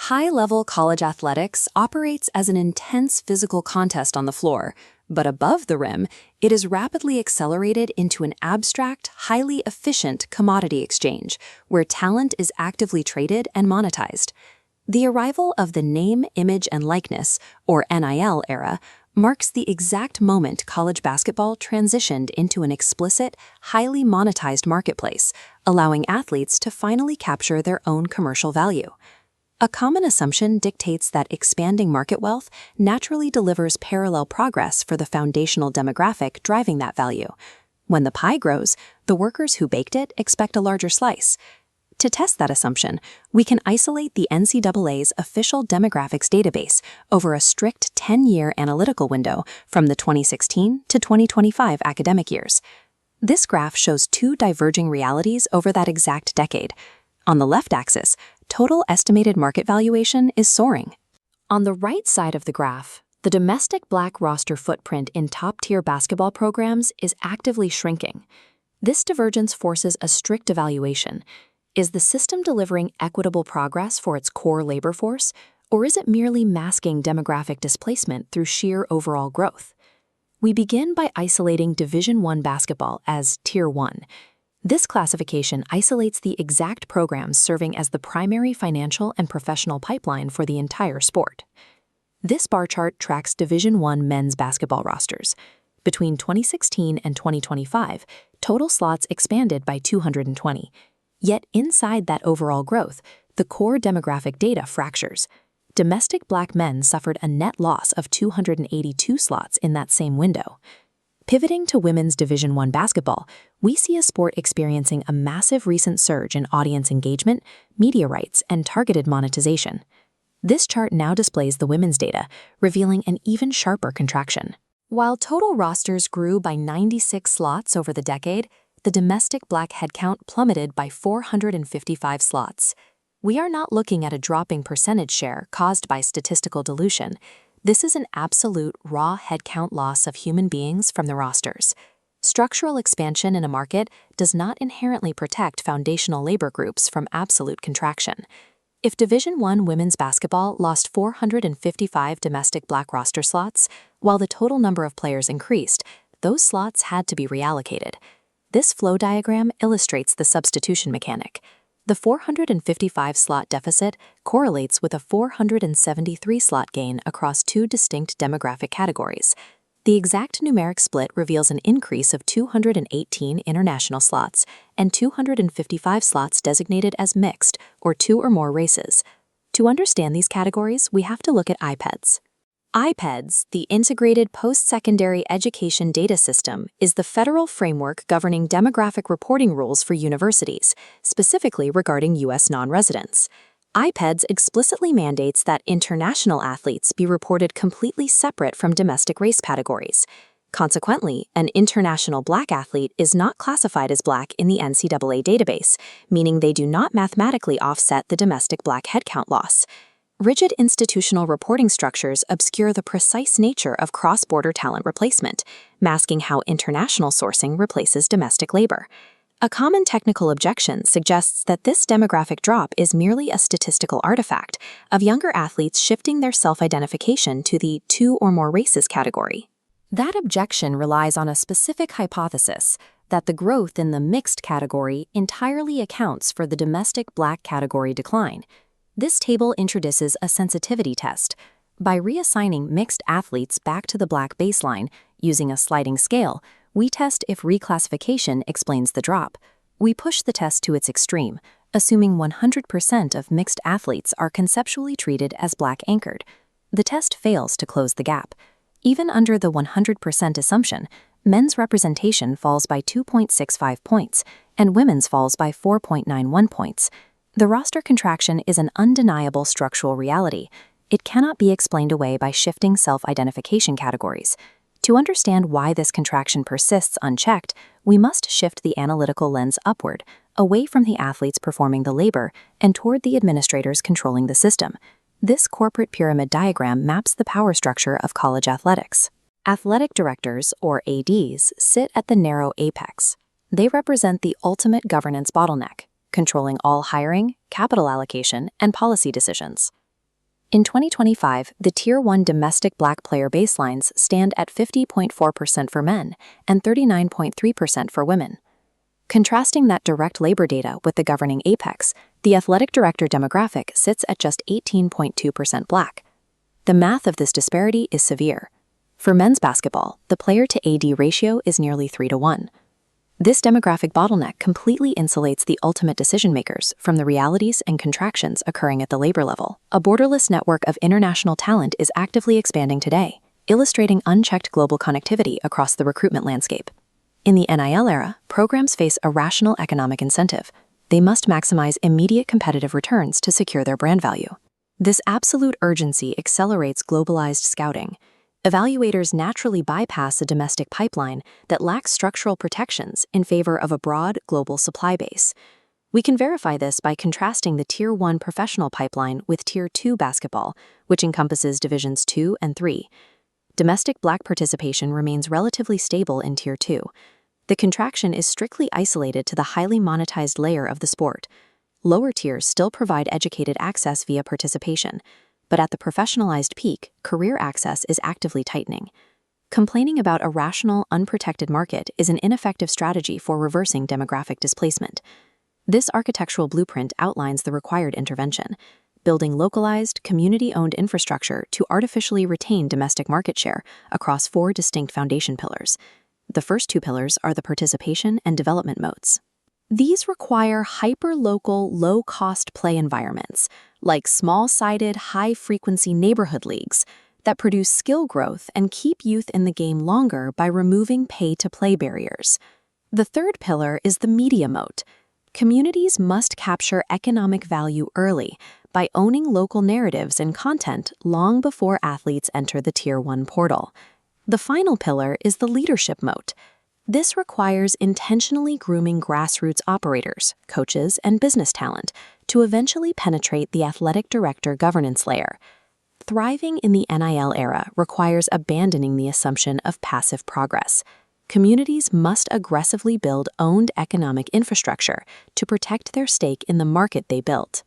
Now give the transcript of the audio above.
High-level college athletics operates as an intense physical contest on the floor, but above the rim, it is rapidly accelerated into an abstract, highly efficient commodity exchange, where talent is actively traded and monetized. The arrival of the name, image, and likeness, or NIL era, marks the exact moment college basketball transitioned into an explicit, highly monetized marketplace, allowing athletes to finally capture their own commercial value. A common assumption dictates that expanding market wealth naturally delivers parallel progress for the foundational demographic driving that value. When the pie grows, the workers who baked it expect a larger slice. To test that assumption, we can isolate the NCAA's official demographics database over a strict 10-year analytical window from the 2016 to 2025 academic years. This graph shows two diverging realities over that exact decade. On the left axis, total estimated market valuation is soaring. On the right side of the graph, the domestic Black roster footprint in top-tier basketball programs is actively shrinking. This divergence forces a strict evaluation. Is the system delivering equitable progress for its core labor force, or is it merely masking demographic displacement through sheer overall growth? We begin by isolating Division I basketball as Tier 1. This classification isolates the exact programs serving as the primary financial and professional pipeline for the entire sport. This bar chart tracks Division I men's basketball rosters. Between 2016 and 2025, total slots expanded by 220. Yet inside that overall growth, the core demographic data fractures. Domestic Black men suffered a net loss of 282 slots in that same window. Pivoting to women's Division I basketball, we see a sport experiencing a massive recent surge in audience engagement, media rights, and targeted monetization. This chart now displays the women's data, revealing an even sharper contraction. While total rosters grew by 96 slots over the decade, the domestic Black headcount plummeted by 455 slots. We are not looking at a dropping percentage share caused by statistical dilution. This is an absolute raw headcount loss of human beings from the rosters. Structural expansion in a market does not inherently protect foundational labor groups from absolute contraction. If Division I women's basketball lost 455 domestic Black roster slots, while the total number of players increased, those slots had to be reallocated. This flow diagram illustrates the substitution mechanic. The 455 slot deficit correlates with a 473 slot gain across two distinct demographic categories. The exact numeric split reveals an increase of 218 international slots and 255 slots designated as mixed, or two or more races. To understand these categories, we have to look at IPEDS. IPEDS, the Integrated Post-Secondary Education Data System, is the federal framework governing demographic reporting rules for universities, specifically regarding U.S. non-residents. IPEDS explicitly mandates that international athletes be reported completely separate from domestic race categories. Consequently, an international Black athlete is not classified as Black in the NCAA database, meaning they do not mathematically offset the domestic Black headcount loss. Rigid institutional reporting structures obscure the precise nature of cross-border talent replacement, masking how international sourcing replaces domestic labor. A common technical objection suggests that this demographic drop is merely a statistical artifact of younger athletes shifting their self-identification to the two or more races category. That objection relies on a specific hypothesis that the growth in the mixed category entirely accounts for the domestic Black category decline. This table introduces a sensitivity test. By reassigning mixed athletes back to the Black baseline using a sliding scale, we test if reclassification explains the drop. We push the test to its extreme, assuming 100% of mixed athletes are conceptually treated as Black anchored. The test fails to close the gap. Even under the 100% assumption, men's representation falls by 2.65 points, and women's falls by 4.91 points. The roster contraction is an undeniable structural reality. It cannot be explained away by shifting self-identification categories. To understand why this contraction persists unchecked, we must shift the analytical lens upward, away from the athletes performing the labor and toward the administrators controlling the system. This corporate pyramid diagram maps the power structure of college athletics. Athletic directors, or ADs, sit at the narrow apex. They represent the ultimate governance bottleneck, controlling all hiring, capital allocation, and policy decisions. In 2025, the Tier 1 domestic Black player baselines stand at 50.4% for men and 39.3% for women. Contrasting that direct labor data with the governing apex, the athletic director demographic sits at just 18.2% Black. The math of this disparity is severe. For men's basketball, the player-to-AD ratio is nearly 3-to-1. This demographic bottleneck completely insulates the ultimate decision-makers from the realities and contractions occurring at the labor level. A borderless network of international talent is actively expanding today, illustrating unchecked global connectivity across the recruitment landscape. In the NIL era, programs face a rational economic incentive. They must maximize immediate competitive returns to secure their brand value. This absolute urgency accelerates globalized scouting. Evaluators naturally bypass a domestic pipeline that lacks structural protections in favor of a broad global supply base. We can verify this by contrasting the Tier 1 professional pipeline with Tier 2 basketball, which encompasses Divisions 2 and 3. Domestic Black participation remains relatively stable in Tier 2. The contraction is strictly isolated to the highly monetized layer of the sport. Lower tiers still provide educated access via participation, but at the professionalized peak, career access is actively tightening. Complaining about a rational, unprotected market is an ineffective strategy for reversing demographic displacement. This architectural blueprint outlines the required intervention: building localized, community-owned infrastructure to artificially retain domestic market share across 4 distinct foundation pillars. The first 2 pillars are the participation and development modes. These require hyper-local, low-cost play environments, like small-sided, high-frequency neighborhood leagues, that produce skill growth and keep youth in the game longer by removing pay-to-play barriers. The third pillar is the media moat. Communities must capture economic value early by owning local narratives and content long before athletes enter the Tier 1 portal. The final pillar is the leadership moat. This requires intentionally grooming grassroots operators, coaches, and business talent to eventually penetrate the athletic director governance layer. Thriving in the NIL era requires abandoning the assumption of passive progress. Communities must aggressively build owned economic infrastructure to protect their stake in the market they built.